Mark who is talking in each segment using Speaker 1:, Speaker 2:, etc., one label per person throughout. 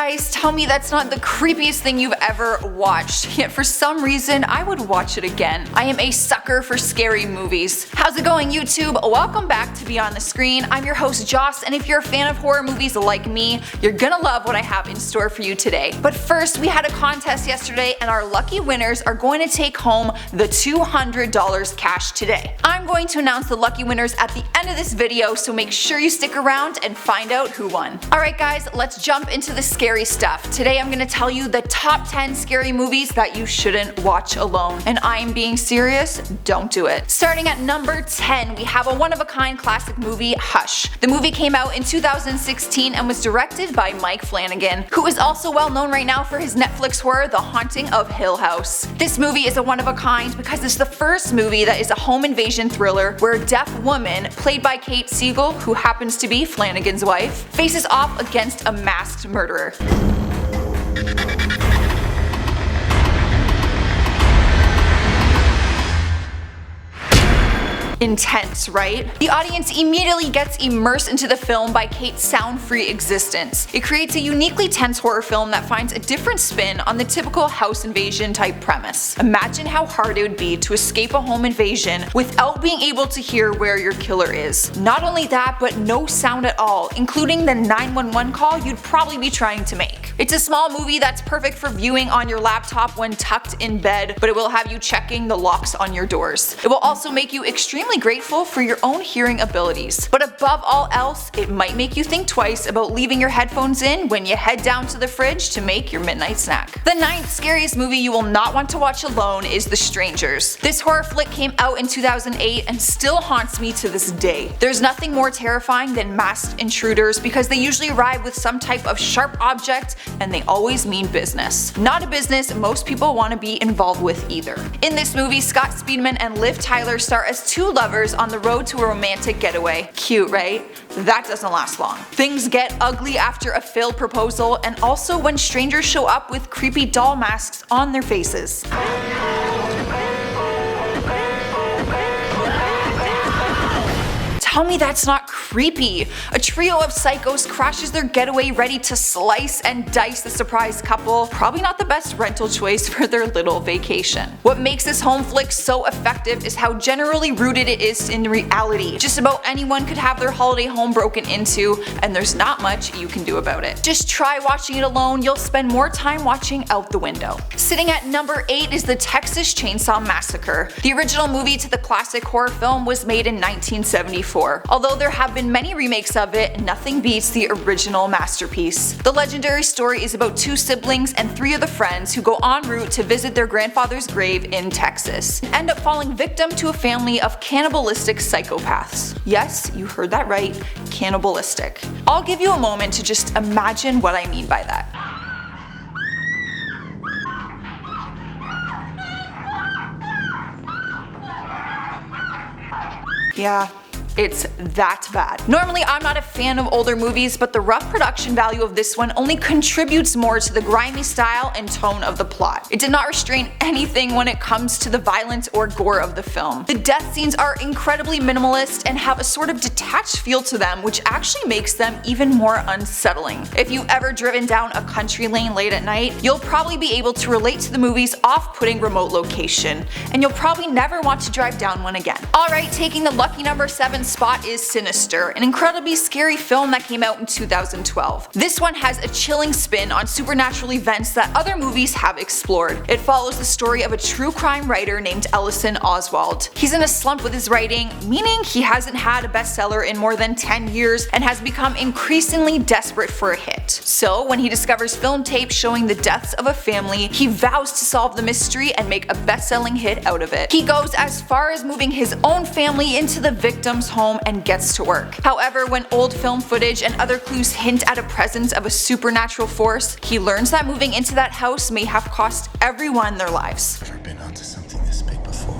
Speaker 1: Guys, tell me that's not the creepiest thing you've ever watched, yet for some reason I would watch it again. I am a sucker for scary movies. How's it going, YouTube? Welcome back to Beyond the Screen. I'm your host Joss, and if you're a fan of horror movies like me, you're gonna love what I have in store for you today. But first, we had a contest yesterday and our lucky winners are going to take home the $200 cash today. I'm going to announce the lucky winners at the end of this video, so make sure you stick around and find out who won. Alright guys, let's jump into the scary stuff. Today I'm gonna tell you the top 10 scary movies that you shouldn't watch alone. And I am being serious, don't do it. Starting at number 10, we have a one-of-a-kind classic movie, Hush. The movie came out in 2016 and was directed by Mike Flanagan, who is also well known right now for his Netflix horror, The Haunting of Hill House. This movie is a one-of-a-kind because it's the first movie that is a home invasion thriller where a deaf woman, played by Kate Siegel, who happens to be Flanagan's wife, faces off against a masked murderer. Intense, right? The audience immediately gets immersed into the film by Kate's sound-free existence. It creates a uniquely tense horror film that finds a different spin on the typical house invasion type premise. Imagine how hard it would be to escape a home invasion without being able to hear where your killer is. Not only that, but no sound at all, including the 911 call you'd probably be trying to make. It's a small movie that's perfect for viewing on your laptop when tucked in bed, but it will have you checking the locks on your doors. It will also make you extremely grateful for your own hearing abilities. But above all else, it might make you think twice about leaving your headphones in when you head down to the fridge to make your midnight snack. The 9th scariest movie you will not want to watch alone is The Strangers. This horror flick came out in 2008 and still haunts me to this day. There's nothing more terrifying than masked intruders because they usually arrive with some type of sharp object and they always mean business. Not a business most people want to be involved with either. In this movie, Scott Speedman and Liv Tyler star as two lovers on the road to a romantic getaway. Cute, right? That doesn't last long. Things get ugly after a failed proposal and also when strangers show up with creepy doll masks on their faces. Tell me that's not creepy. A trio of psychos crashes their getaway ready to slice and dice the surprise couple. Probably not the best rental choice for their little vacation. What makes this home flick so effective is how generally rooted it is in reality. Just about anyone could have their holiday home broken into, and there's not much you can do about it. Just try watching it alone, you'll spend more time watching out the window. Sitting at number 8 is the Texas Chainsaw Massacre. The original movie to the classic horror film was made in 1974. Although there have been many remakes of it, nothing beats the original masterpiece. The legendary story is about two siblings and three of the friends who go en route to visit their grandfather's grave in Texas, and end up falling victim to a family of cannibalistic psychopaths. Yes, you heard that right, cannibalistic. I'll give you a moment to just imagine what I mean by that. Yeah. It's that bad. Normally I'm not a fan of older movies, but the rough production value of this one only contributes more to the grimy style and tone of the plot. It did not restrain anything when it comes to the violence or gore of the film. The death scenes are incredibly minimalist and have a sort of detached feel to them, which actually makes them even more unsettling. If you've ever driven down a country lane late at night, you'll probably be able to relate to the movie's off-putting remote location, and you'll probably never want to drive down one again. Alright, taking the lucky number 7 spot is Sinister, an incredibly scary film that came out in 2012. This one has a chilling spin on supernatural events that other movies have explored. It follows the story of a true crime writer named Ellison Oswald. He's in a slump with his writing, meaning he hasn't had a bestseller in more than 10 years and has become increasingly desperate for a hit. So when he discovers film tapes showing the deaths of a family, he vows to solve the mystery and make a best-selling hit out of it. He goes as far as moving his own family into the victim's home and gets to work. However, when old film footage and other clues hint at a presence of a supernatural force, he learns that moving into that house may have cost everyone their lives.
Speaker 2: Ever been onto something this big before?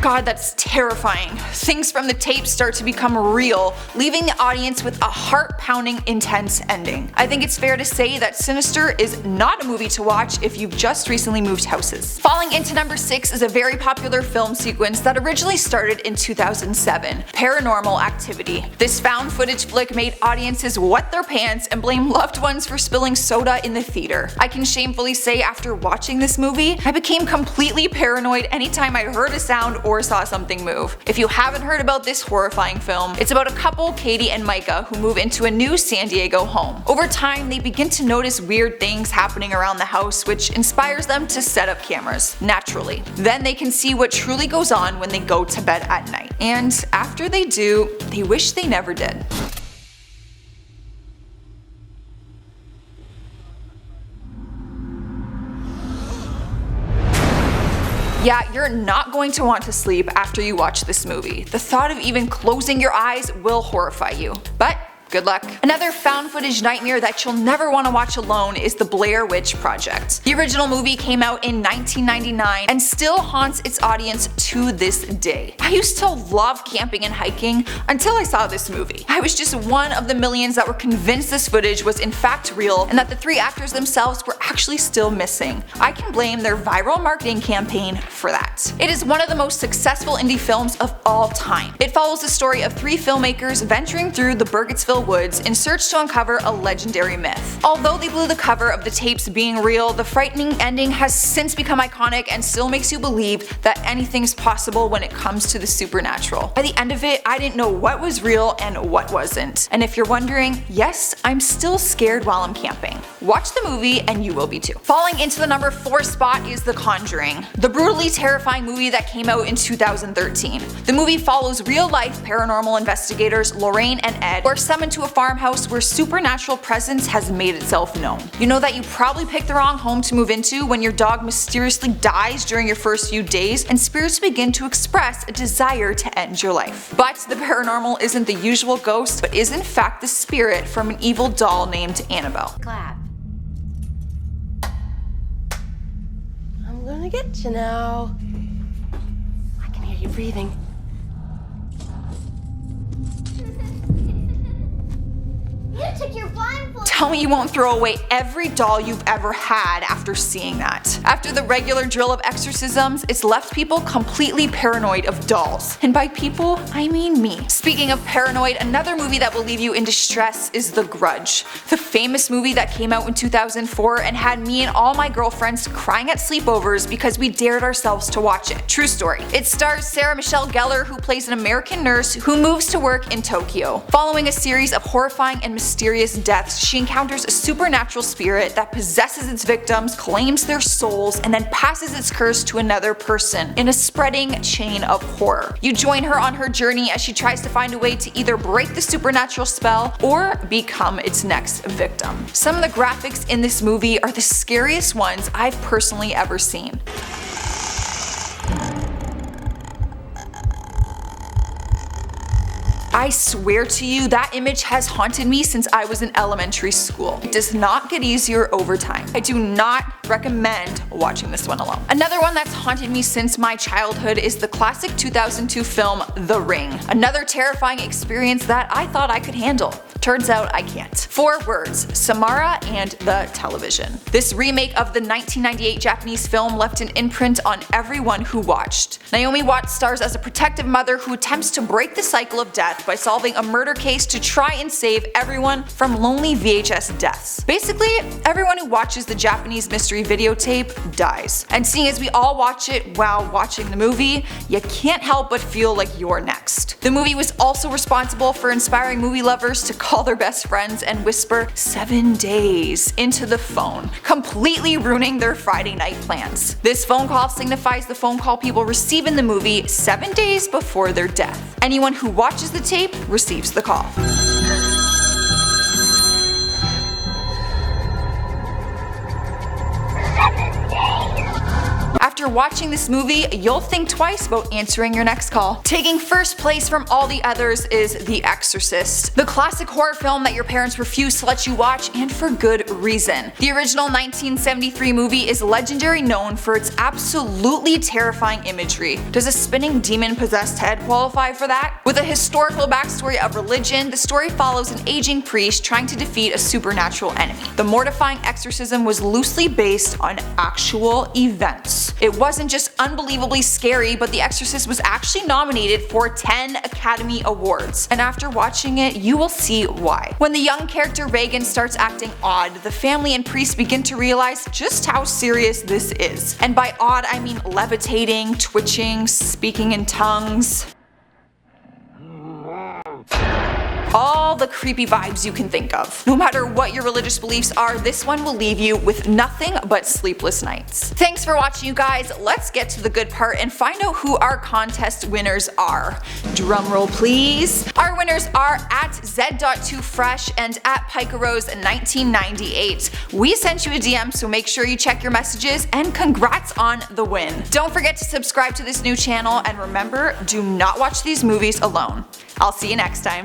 Speaker 1: God, that's terrifying. Things from the tape start to become real, leaving the audience with a heart-pounding, intense ending. I think it's fair to say that Sinister is not a movie to watch if you've just recently moved houses. Falling into number 6 is a very popular film sequence that originally started in 2007, Paranormal Activity. This found footage flick made audiences wet their pants and blame loved ones for spilling soda in the theater. I can shamefully say after watching this movie, I became completely paranoid anytime I heard a sound or saw something move. If you haven't heard about this horrifying film, it's about a couple, Katie and Micah, who move into a new San Diego home. Over time, they begin to notice weird things happening around the house, which inspires them to set up cameras, naturally. Then they can see what truly goes on when they go to bed at night. And after they do, they wish they never did. Yeah, you're not going to want to sleep after you watch this movie. The thought of even closing your eyes will horrify you. But good luck. Another found footage nightmare that you'll never want to watch alone is the Blair Witch Project. The original movie came out in 1999 and still haunts its audience to this day. I used to love camping and hiking until I saw this movie. I was just one of the millions that were convinced this footage was in fact real and that the 3 actors themselves were actually still missing. I can blame their viral marketing campaign for that. It is one of the most successful indie films of all time. It follows the story of 3 filmmakers venturing through the Burkittsville woods in search to uncover a legendary myth. Although they blew the cover of the tapes being real, the frightening ending has since become iconic and still makes you believe that anything's possible when it comes to the supernatural. By the end of it, I didn't know what was real and what wasn't. And if you're wondering, yes, I'm still scared while I'm camping. Watch the movie and you will be too. Falling into the number 4 spot is The Conjuring, the brutally terrifying movie that came out in 2013. The movie follows real-life paranormal investigators Lorraine and Ed, who are summoned to a farmhouse where supernatural presence has made itself known. You know that you probably picked the wrong home to move into when your dog mysteriously dies during your first few days and spirits begin to express a desire to end your life. But the paranormal isn't the usual ghost, but is in fact the spirit from an evil doll named Annabelle.
Speaker 2: Clap. I'm gonna get you now. I can hear you breathing.
Speaker 3: You took your blindfold.
Speaker 1: Tell me you won't throw away every doll you've ever had after seeing that. After the regular drill of exorcisms, it's left people completely paranoid of dolls. And by people, I mean me. Speaking of paranoid, another movie that will leave you in distress is The Grudge. The famous movie that came out in 2004 and had me and all my girlfriends crying at sleepovers because we dared ourselves to watch it. True story. It stars Sarah Michelle Gellar, who plays an American nurse who moves to work in Tokyo. Following a series of horrifying and mysterious deaths, she encounters a supernatural spirit that possesses its victims, claims their souls, and then passes its curse to another person in a spreading chain of horror. You join her on her journey as she tries to find a way to either break the supernatural spell or become its next victim. Some of the graphics in this movie are the scariest ones I've personally ever seen. I swear to you, that image has haunted me since I was in elementary school. It does not get easier over time. I do not recommend watching this one alone. Another one that's haunted me since my childhood is the classic 2002 film The Ring. Another terrifying experience that I thought I could handle. Turns out I can't. 4 words: Samara and the television. This remake of the 1998 Japanese film left an imprint on everyone who watched. Naomi Watts stars as a protective mother who attempts to break the cycle of death by solving a murder case to try and save everyone from lonely VHS deaths. Basically, everyone who watches the Japanese mystery videotape dies. And seeing as we all watch it while watching the movie, you can't help but feel like you're next. The movie was also responsible for inspiring movie lovers to call their best friends and whisper 7 days into the phone, completely ruining their Friday night plans. This phone call signifies the phone call people receive in the movie 7 days before their death. Anyone who watches the tape receives the call. after watching this movie, you'll think twice about answering your next call. Taking first place from all the others is The Exorcist, the classic horror film that your parents refused to let you watch, and for good reason. The original 1973 movie is legendary, known for its absolutely terrifying imagery. Does a spinning demon-possessed head qualify for that? With a historical backstory of religion, the story follows an aging priest trying to defeat a supernatural enemy. The mortifying exorcism was loosely based on actual events. It wasn't just unbelievably scary, but The Exorcist was actually nominated for 10 Academy Awards, and after watching it, you will see why. When the young character Reagan starts acting odd, the family and priest begin to realize just how serious this is. And by odd, I mean levitating, twitching, speaking in tongues. All the creepy vibes you can think of. No matter what your religious beliefs are, this one will leave you with nothing but sleepless nights. Thanks for watching, you guys. Let's get to the good part and find out who our contest winners are. Drumroll please. Our winners are at Z.2Fresh and at PicaRose1998. We sent you a DM, so make sure you check your messages, and congrats on the win. Don't forget to subscribe to this new channel, and remember, do not watch these movies alone. I'll see you next time.